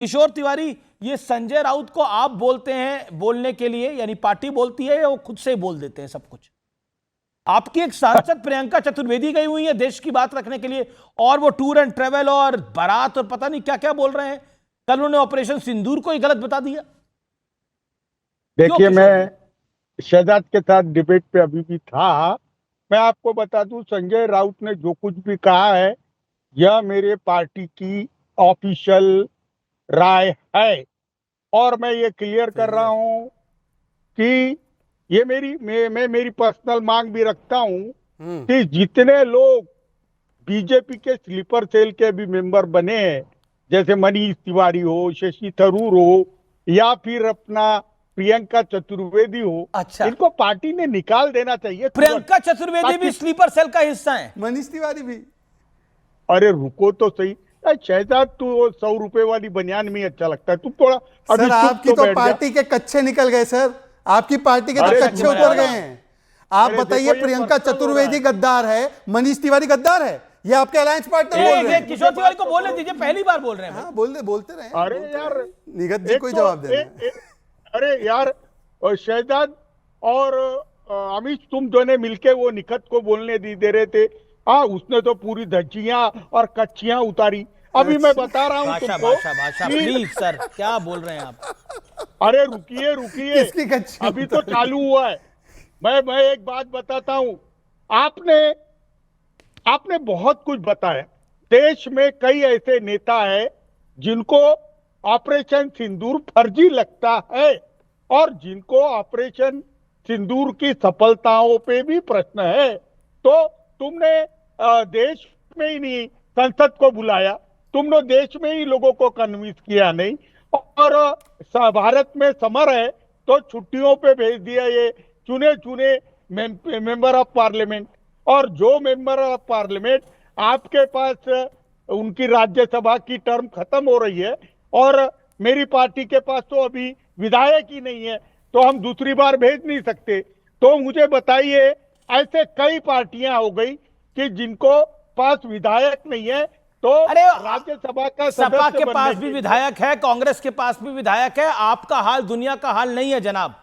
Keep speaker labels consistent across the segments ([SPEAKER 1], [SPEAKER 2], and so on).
[SPEAKER 1] किशोर तिवारी, ये संजय राउत को आप बोलते हैं बोलने के लिए, यानी पार्टी बोलती है या वो खुद से बोल देते हैं सब कुछ? आपकी एक सांसद प्रियंका चतुर्वेदी गई हुई है देश की बात रखने के लिए, और वो टूर एंड ट्रेवल और बारात और पता नहीं क्या क्या बोल रहे हैं। कल उन्होंने ऑपरेशन सिंदूर को ही गलत बता दिया।
[SPEAKER 2] देखिए, मैं शहजाद के साथ डिबेट पे अभी भी था। मैं आपको बता दूं, संजय राउत ने जो कुछ भी कहा है यह मेरे पार्टी की ऑफिशियल राय है, और मैं ये क्लियर कर रहा हूं कि ये मैं मेरी पर्सनल मांग भी रखता हूं कि जितने लोग बीजेपी के स्लीपर सेल के भी मेंबर बने हैं, जैसे मनीष तिवारी हो, शशि थरूर हो, या फिर अपना प्रियंका चतुर्वेदी हो,
[SPEAKER 1] अच्छा,
[SPEAKER 2] इनको पार्टी ने निकाल देना चाहिए।
[SPEAKER 1] प्रियंका चतुर्वेदी भी स्लीपर सेल का हिस्सा है,
[SPEAKER 3] मनीष तिवारी भी।
[SPEAKER 2] अरे रुको तो सही शहजाद, तू 100 रुपए वाली बनियान में अच्छा लगता है, तू थोड़ा अभी
[SPEAKER 3] सर आपकी तो पार्टी के कच्चे निकल गए सर, आपकी पार्टी के तो कच्चे उतर गए हैं। आप बताइए, प्रियंका चतुर्वेदी गद्दार है, मनीष तिवारी गद्दार है, ये आपके अलायंस पार्टनर बोल रहे हैं।
[SPEAKER 1] किशोर तिवारी को बोलने दीजिए, पहली बार बोल रहे हैं।
[SPEAKER 3] हाँ, बोलते रहे।
[SPEAKER 2] अरे यार,
[SPEAKER 3] निगत जी कोई जवाब देना।
[SPEAKER 2] अरे यार, शहजाद और अमित, तुम दोनों मिलके वो निखत को बोलने दे रहे थे। उसने तो पूरी धज्जियां और कच्चियां उतारी। अभी मैं बता रहा हूँ तुमको।
[SPEAKER 1] भाषा प्लीज सर, क्या बोल रहे हैं आप?
[SPEAKER 2] अरे रुकिए, अभी तो चालू हुआ है। मैं एक बात बताता हूँ। आपने बहुत कुछ बताया। देश में कई ऐसे नेता हैं जिनको ऑपरेशन सिंदूर फर्जी लगता है, और जिनको ऑपरेशन सिंदूर की सफलताओं पे भी प्रश्न है। तो तुमने देश में ही नहीं संसद को बुलाया, तुमने देश में ही लोगों को कन्विंस किया नहीं, और भारत में समर है तो छुट्टियों पे भेज दिया ये चुने मेंबर ऑफ पार्लियामेंट। और जो मेंबर ऑफ पार्लियामेंट आपके पास, उनकी राज्यसभा की टर्म खत्म हो रही है, और मेरी पार्टी के पास तो अभी विधायक ही नहीं है, तो हम दूसरी बार भेज नहीं सकते। तो मुझे बताइए, ऐसे कई पार्टियां हो गई कि जिनको पास विधायक नहीं है, तो
[SPEAKER 1] अरे
[SPEAKER 2] राज्यसभा का
[SPEAKER 1] सपा के पास भी विधायक है, कांग्रेस के पास भी विधायक है। आपका हाल दुनिया का हाल नहीं है जनाब,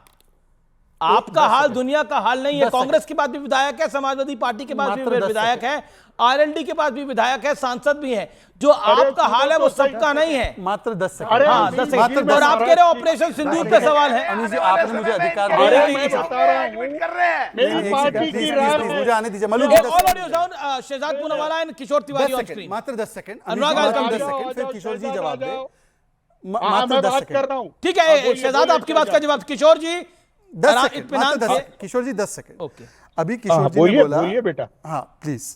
[SPEAKER 1] आपका हाल दुनिया का हाल नहीं है। कांग्रेस के पास भी विधायक है, समाजवादी पार्टी के पास भी विधायक है, आरएलडी के पास भी विधायक है, सांसद भी हैं। जो आपका हाल है वो सबका नहीं है।
[SPEAKER 3] मात्र 10 सेकंड।
[SPEAKER 1] हाँ, 10 सेकंड। और आप कह रहे हो ऑपरेशन सिंदूर पे सवाल है।
[SPEAKER 3] अनिल जी, आपने मुझे अधिकार दिया। मुझे आने दीजिए।
[SPEAKER 1] Shahzad Poonawalla and Kishore Tiwari on screen.
[SPEAKER 3] मात्र 10 सेकंड।
[SPEAKER 1] अनुराग,
[SPEAKER 3] 10 सेकंड, फिर किशोर जी जवाब दे।
[SPEAKER 2] मात्र 10 सेकंड।
[SPEAKER 1] ठीक है शहजाद, आपकी बात का जवाब। किशोर जी
[SPEAKER 3] 10 सेकंड। किशोर जी 10 सेकंड।
[SPEAKER 1] ओके,
[SPEAKER 3] अभी किशोर जी ने बोला,
[SPEAKER 2] बोलिए बेटा।
[SPEAKER 3] हाँ प्लीज।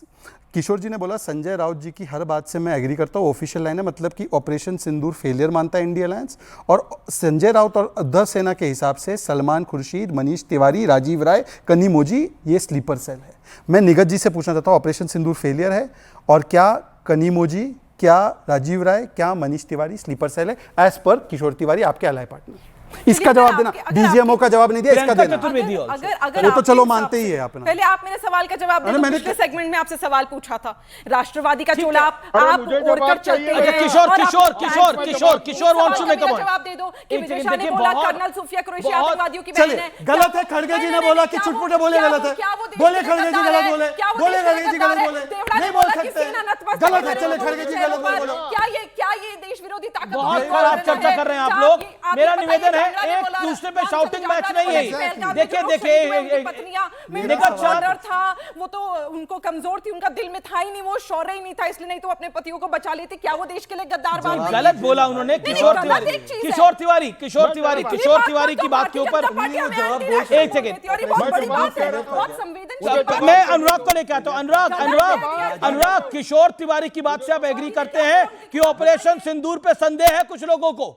[SPEAKER 3] किशोर जी ने बोला, संजय राउत जी की हर बात से मैं एग्री करता हूँ, ऑफिशियल लाइन है, मतलब कि ऑपरेशन सिंदूर फेलियर मानता है इंडिया अलायंस। और संजय राउत और द सेना के हिसाब से सलमान खुर्शीद, मनीष तिवारी, राजीव राय, कनिमोजी ये स्लीपर सेल है। मैं निगत जी से पूछना चाहता हूँ, ऑपरेशन सिंदूर फेलियर है, और क्या कनिमोजी, क्या राजीव राय, क्या मनीष तिवारी स्लीपर सेल है एज पर किशोर तिवारी आपके अलाय पार्टनर? इसका जवाब देना। डीजीएमओ का जवाब नहीं दिया, इसका देना।
[SPEAKER 4] अगर
[SPEAKER 3] वो तो चलो मानते ही है आपने।
[SPEAKER 4] पहले आप मेरे सवाल का जवाब दे दो। पिछले सेगमेंट में आपसे सवाल पूछा था, राष्ट्रवादी का चोला आप ओढ़कर चलते हैं।
[SPEAKER 1] Kishore wants to make a point.
[SPEAKER 4] जवाब दे दो कि विजय शाह ने बोला कर्नल सूफिया कुरैशी आतंकवादियों की बहन है।
[SPEAKER 3] गलत है। खड़गे जी ने बोला कि चुटपुटे बोले, गलत है। बोले खड़गे जी गलत बोले, बोले खड़गे जी गलत बोले, नहीं बोल सकते, गलत है। चले खड़गे जी गलत बोलो।
[SPEAKER 4] क्या ये देश विरोधी ताकत?
[SPEAKER 1] बहुत खराब चर्चा कर रहे हैं आप लोग। मेरा निवेदन है, एक दूसरे पे शाउटिंग मैच नहीं है। देखिए
[SPEAKER 4] निगत शौर्य था, वो तो उनको कमजोर थी, उनका दिल में था ही नहीं, वो शौर्य ही नहीं था, इसलिए नहीं तो अपने पतियों को बचा लेती। क्या वो देश के लिए गद्दार बात नहीं?
[SPEAKER 1] गलत बोला उन्होंने। किशोर तिवारी की बात के ऊपर एक सेकंड, मैं अनुराग को लेकर आता हूं। अनुराग, किशोर तिवारी की बात से आप एग्री करते हैं कि ऑपरेशन सिंदूर पे संदेह है कुछ लोगों को,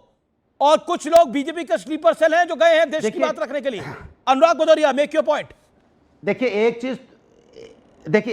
[SPEAKER 1] और कुछ लोग बीजेपी के स्लीपर सेल हैं जो गए हैं देश की बात रखने के लिए? अनुराग भदौरिया, मेक योर पॉइंट।
[SPEAKER 5] देखिए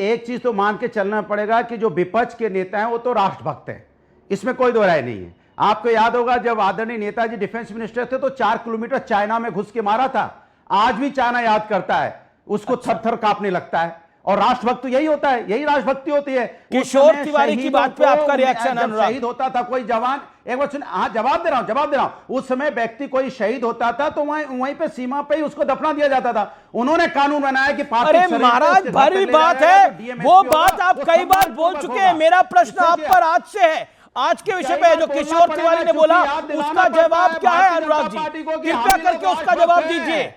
[SPEAKER 5] एक चीज तो मान के चलना पड़ेगा कि जो विपक्ष के नेता हैं वो तो राष्ट्रभक्त हैं, इसमें कोई दो राय नहीं है। आपको याद होगा जब आदरणीय नेताजी डिफेंस मिनिस्टर थे तो 4 किलोमीटर चाइना में घुस के मारा था। आज भी चाइना याद करता है, उसको थर थर कांपने लगता है। और राष्ट्रभक्त तो यही होता है, यही राष्ट्रभक्ति होती है। उस
[SPEAKER 1] किशोर
[SPEAKER 5] समय
[SPEAKER 1] तिवारी की
[SPEAKER 5] शहीदों
[SPEAKER 1] बात पे
[SPEAKER 5] को
[SPEAKER 1] आपका रिएक्शन,
[SPEAKER 5] जब
[SPEAKER 1] अनुराग।
[SPEAKER 5] शहीद होता था कोई जवान, एक बार सुन, हाँ जवाब दे रहा हूं, उस समय व्यक्ति कोई शहीद होता था तो वहीं पे सीमा पे ही उसको दफना दिया जाता था। उन्होंने कानून बनाया कि
[SPEAKER 1] अरे महाराज भरी बात है, वो बात आप कई बार बोल चुके हैं। मेरा प्रश्न आप पर आज से है, आज के विषय पे है जो किशोर तिवारी ने बोला, उसका जवाब क्या है अनुराग जी? कृपया करके उसका जवाब दीजिए।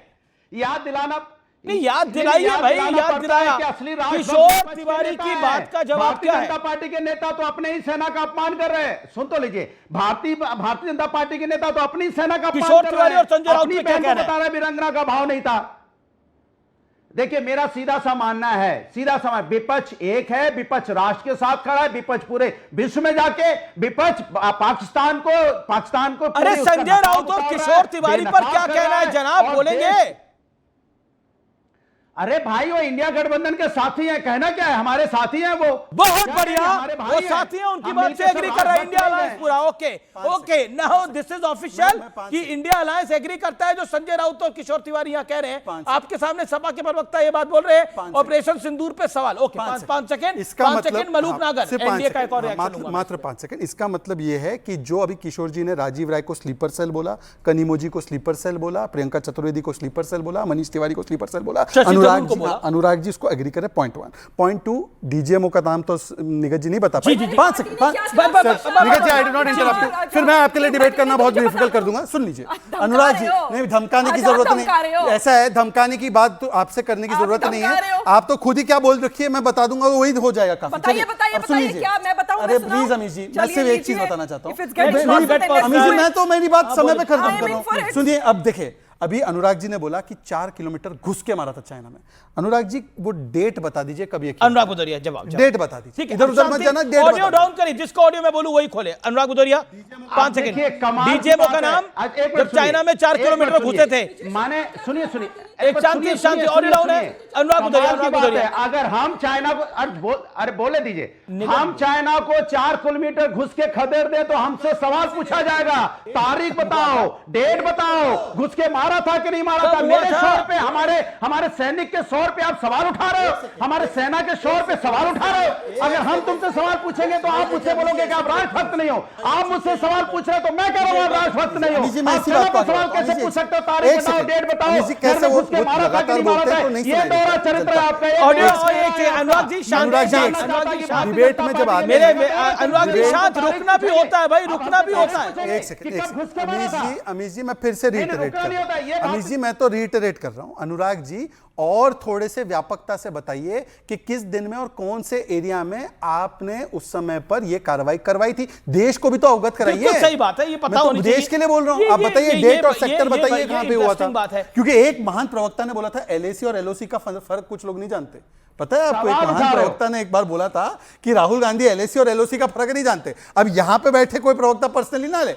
[SPEAKER 5] याद दिलाना
[SPEAKER 1] नहीं, याद दिलाइए भाई, याद दिलाया। किशोर तिवारी की बात का जवाब क्या है?
[SPEAKER 5] जनता पार्टी के नेता तो अपने ही सेना का अपमान कर रहे हैं। सुन तो लीजिए, भारतीय जनता पार्टी के नेता तो अपनी सेना का अपमान
[SPEAKER 1] किशोर
[SPEAKER 5] कर
[SPEAKER 1] तिवारी
[SPEAKER 5] रहे हैं।
[SPEAKER 1] और संजय राउत
[SPEAKER 5] अपनी
[SPEAKER 1] पे क्या
[SPEAKER 5] बहन
[SPEAKER 1] कह
[SPEAKER 5] को
[SPEAKER 1] रहे हैं?
[SPEAKER 5] बता रहे वीरांगना का भाव नहीं था। देखिए मेरा सीधा सा मानना है, सीधा सा विपक्ष एक है, विपक्ष राष्ट्र के साथ खड़ा है, विपक्ष पूरे विश्व में जाके विपक्ष पाकिस्तान को
[SPEAKER 1] अरे संजय राउत और किशोर तिवारी पर क्या कहना है जनाब, बोलेंगे?
[SPEAKER 5] अरे भाई वो इंडिया गठबंधन के साथी हैं, कहना क्या है, हमारे साथी हैं वो।
[SPEAKER 1] बहुत बढ़िया, वो साथी हैं, उनकी बात से एग्री कर रहा है इंडिया अलायंस पूरा। Okay okay, now this is official कि इंडिया अलायंस एग्री करता है जो संजय राउत और किशोर तिवारी यहाँ कह रहे हैं। आपके सामने सपा के प्रवक्ता ये बात बोल रहे हैं। ऑपरेशन सिंदूर पे सवाल। ओके 5 सेकंड,
[SPEAKER 3] इसका
[SPEAKER 1] 5
[SPEAKER 3] मतलब
[SPEAKER 1] सेकंड मलूक नागर, एनडीए का एक और रिएक्शन।
[SPEAKER 3] मात्र 5 सेकंड। इसका मतलब ये है कि जो अभी किशोर जी ने राजीव राय को स्लीपर सेल बोला, कनिमोजी को स्लीपर सेल बोला, प्रियंका चतुर्वेदी को स्लीपर सेल बोला, मनीष तिवारी को स्लीपर सेल बोला, अनुराग जी इसको एग्री करे। पॉइंट 1। पॉइंट 2, डीजीएमओ का नाम तो निगत जी नहीं बता पाए। 5 second, Nighat ji I do not interrupt, फिर मैं आपके लिए डिबेट करना बहुत डिफिकल्ट कर दूंगा। सुन लीजिए अनुराग जी, नहीं धमकाने की जरूरत नहीं, ऐसा है धमकाने की बात तो आपसे करने की जरूरत नहीं है। आप तो खुद ही क्या बोल रखिए, मैं बता दूंगा, वही हो जाएगा काफी।
[SPEAKER 4] बताइए क्या मैं बताऊं?
[SPEAKER 3] अरे प्लीज अमीश जी, मैं सिर्फ एक चीज बताना चाहता हूँ।
[SPEAKER 1] अमीश
[SPEAKER 3] अमीश जी, मैं तो मेरी बात समय पे खत्म कर रहा हूँ। सुनिए, अब देखिए, अभी अनुराग जी ने बोला कि 4 किलोमीटर घुस के मारा था चाइना में। अनुराग जी वो डेट बता दीजिए कब ये किया।
[SPEAKER 1] अनुराग बुदरिया जवाब
[SPEAKER 3] डेट बता दीजिए,
[SPEAKER 1] ठीक है,
[SPEAKER 3] इधर उधर मत जाना, डेट
[SPEAKER 1] ऑडियो डाउन करिए, जिसको ऑडियो में बोलूं वही खोले। अनुराग बुदरिया 5 सेकंड, डीजीएमओ का नाम जब चाइना में 4 किलोमीटर घुसे थे,
[SPEAKER 5] माने सुनिए
[SPEAKER 1] एक शांति ऑडियो डाउन है। अनुराग बुदरिया,
[SPEAKER 5] अगर हम चाइना को अरे बोले दीजिए, हम चाइना को 4 किलोमीटर घुस के खदेड़ दे तो हमसे सवाल पूछा जाएगा, तारीख बताओ, डेट बताओ, घुस के मारा था कि नहीं मारा था। मेरे शोर पे, हमारे सैनिक के शोर पे आप सवाल उठा रहे हो, हमारे सेना के शोर पे सवाल उठा रहे हो। अगर हम तुमसे सवाल पूछेंगे तो आप मुझसे बोलोगे कि आप राष्ट्रभक्त नहीं हो। आप मुझसे सवाल पूछ रहे हो तो मैं कह रहा हूं आप राष्ट्रभक्त नहीं हो। आप सेना को सवाल कैसे पूछ सकते हो? तारीख बताओ, डेट बताओ, कैसे घुस के मारा था कि नहीं मारा था। ये दोहरा चरित्र है आपका।
[SPEAKER 1] अनुराग जी शांत,
[SPEAKER 3] डिबेट में जब आते
[SPEAKER 1] मेरे अनुराग जी शांत, रुकना भी होता है भाई, रुकना भी होता है।
[SPEAKER 3] एक सेकंड अमीश जी, मैं फिर से रीइटरेट कर रहा हूं। अमीश जी, मैं तो रीइटरेट कर रहा हूं। अनुराग जी, और थोड़े से व्यापकता से बताइए कि किस दिन में और कौन से एरिया में आपने उस समय पर यह कार्रवाई करवाई थी। देश को भी तो अवगत कराइए।
[SPEAKER 1] सही बात है, ये पता होनी चाहिए।
[SPEAKER 3] देश के लिए बोल रहा हूं, आप बताइए डेट और सेक्टर बताइए कहां पे हुआ था। क्योंकि एक महान प्रवक्ता ने बोला था एलएसी और एलओसी का फर्क कुछ लोग नहीं जानते। पता है आपको, एक महान प्रवक्ता ने एक बार बोला था कि राहुल गांधी एलएसी और एलओसी का फर्क नहीं जानते। अब यहां पे बैठे कोई प्रवक्ता पर्सनली ना ले,